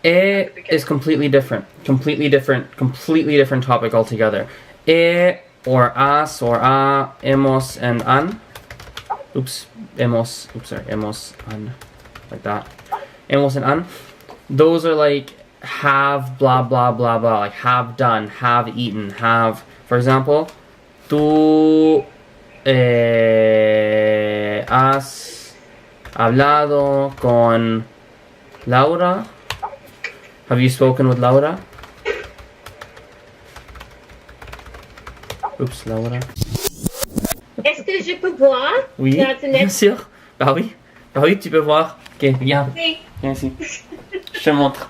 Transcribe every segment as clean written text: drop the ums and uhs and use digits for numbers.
is completely different. Completely different topic altogether. Or as or a, hemos and an. Hemos, an. Like that. Hemos and an. Those are like have, blah, blah, blah, blah. Like have done, have eaten, have. For example, tú has hablado con Laura. Have you spoken with Laura? Laura. Est-ce que je peux voir? Oui, bien sûr. Bah oui, tu peux voir. Ok, viens. Oui. Viens ici. Je te montre.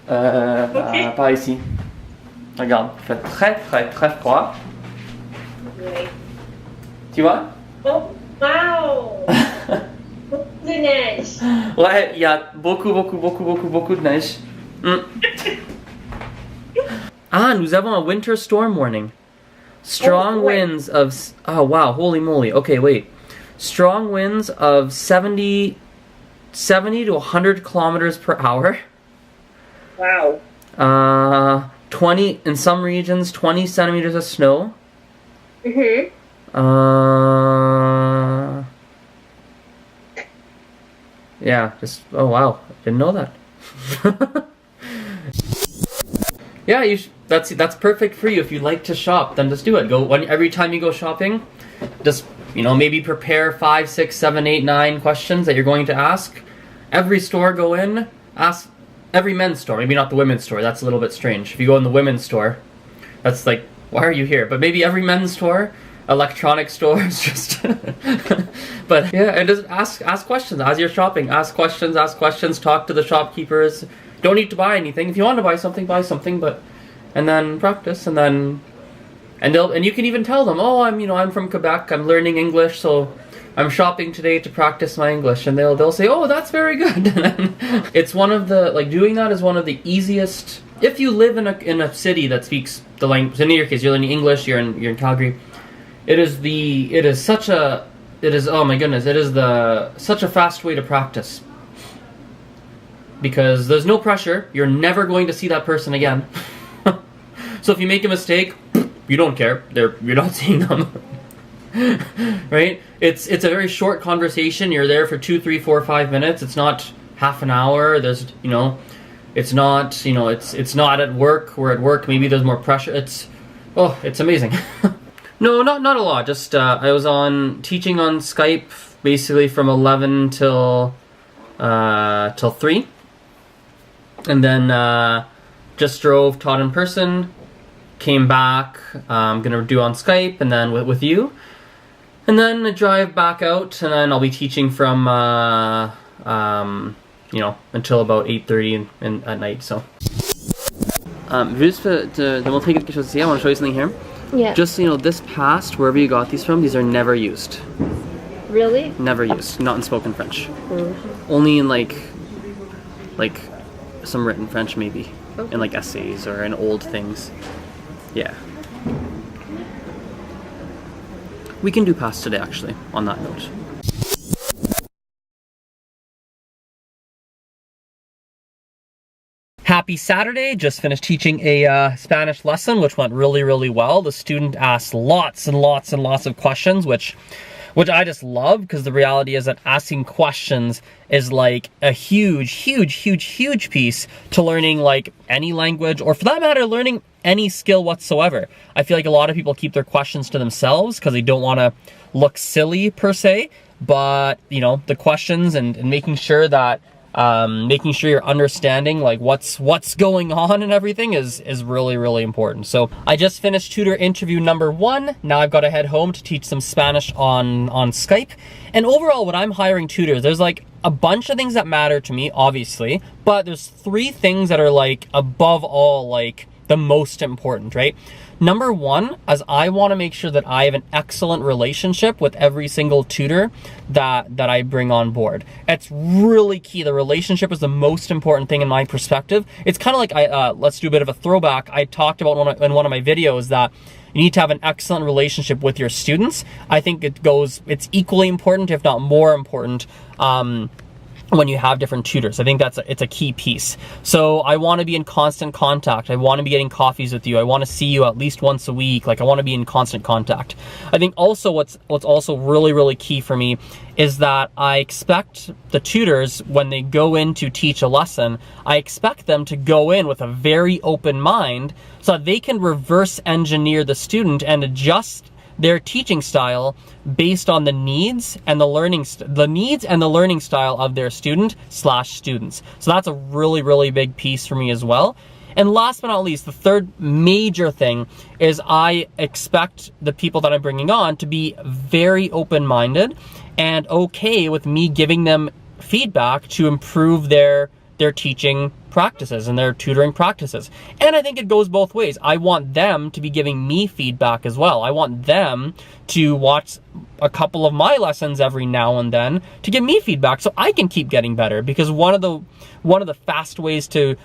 Ok. Par ici. Regarde, il fait très froid. Oui. Tu vois? Oh, wow! Beaucoup de neige. Ouais, il y a beaucoup de neige. Ah, nous avons un winter storm warning. Strong winds of... Oh, wow, holy moly. Okay, wait. Strong winds of 70 to 100 kilometers per hour. Wow. 20, in some regions, 20 centimeters of snow. Mm-hmm. Yeah, just... Oh, wow. Didn't know that. Yeah, that's perfect for you. If you like to shop, then just do it. Every time you go shopping, just, maybe prepare 5, 6, 7, 8, 9 questions that you're going to ask. Every store go in, ask every men's store, maybe not the women's store, that's a little bit strange. If you go in the women's store, that's like, why are you here? But maybe every men's store, electronic stores, just but yeah, and just ask questions as you're shopping. Ask questions, talk to the shopkeepers. Don't need to buy anything. If you want to buy something, but and then practice, and you can even tell them, oh, I'm from Quebec, I'm learning English, so I'm shopping today to practice my English, and they'll say, oh, that's very good. And it's one of the, doing that is one of the easiest. If you live in a city that speaks the language, in your case, you're learning English, you're in Calgary. Such a fast way to practice. Because there's no pressure, you're never going to see that person again. So if you make a mistake, you don't care. You're not seeing them. Right? It's a very short conversation. You're there for 2, 3, 4, 5 minutes. It's not half an hour. There's it's not it's not at work. We're at work. Maybe there's more pressure. It's amazing. No, not a lot. Just I was teaching on Skype basically from 11 till 3, and then just drove, taught in person, came back. I'm gonna do on Skype, and then with you, and then I drive back out, and then I'll be teaching from until about 8:30 at night. So, juste te montrer quelque chose ici. I want to show you something here. Yeah. Just so you know, this past, wherever you got these from, these are never used. Really? Never used. Not in spoken French. Mm-hmm. Only in like some written French, maybe. Okay. In essays or in old things. Yeah. We can do past today, actually, on that note. Happy Saturday. Just finished teaching a Spanish lesson, which went really, really well. The student asked lots and lots and lots of questions, which I just love, because the reality is that asking questions is like a huge piece to learning any language, or for that matter, learning any skill whatsoever. I feel like a lot of people keep their questions to themselves because they don't want to look silly per se, but the questions and making sure that you're understanding what's going on and everything is really, really important. So I just finished tutor interview number 1. Now I've got to head home to teach some Spanish on Skype. And overall, when I'm hiring tutors, there's a bunch of things that matter to me, obviously, but there's 3 things that are above all the most important, right? Number 1, as I want to make sure that I have an excellent relationship with every single tutor that I bring on board. It's really key. The relationship is the most important thing in my perspective. It's kind of let's do a bit of a throwback. I talked about in one of my videos that you need to have an excellent relationship with your students. I think it's equally important, if not more important, when you have different tutors. I think it's a key piece. So I want to be in constant contact. I want to be getting coffees with you. I want to see you at least once a week. Like, I want to be in constant contact. I think also what's also really, really key for me is that I expect the tutors, when they go in to teach a lesson, I expect them to go in with a very open mind so that they can reverse engineer the student and adjust their teaching style based on the needs and the learning style of their students. So that's a really, really big piece for me as well. And last but not least, the third major thing is I expect the people that I'm bringing on to be very open-minded and okay with me giving them feedback to improve their teaching practices and their tutoring practices. And I think it goes both ways. I want them to be giving me feedback as well. I want them to watch a couple of my lessons every now and then to give me feedback so I can keep getting better, because one of the fast ways to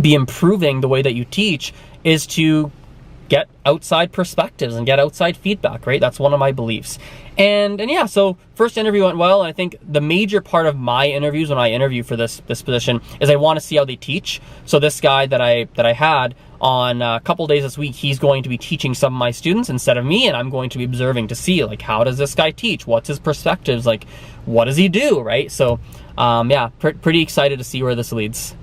be improving the way that you teach is to get outside perspectives and get outside feedback, right? That's one of my beliefs. And yeah, so first interview went well, and I think the major part of my interviews when I interview for this position is I want to see how they teach. So this guy that I had on a couple days this week, he's going to be teaching some of my students instead of me, and I'm going to be observing to see, like, how does this guy teach? What's his perspectives? Like, what does he do, right? So yeah, pretty excited to see where this leads.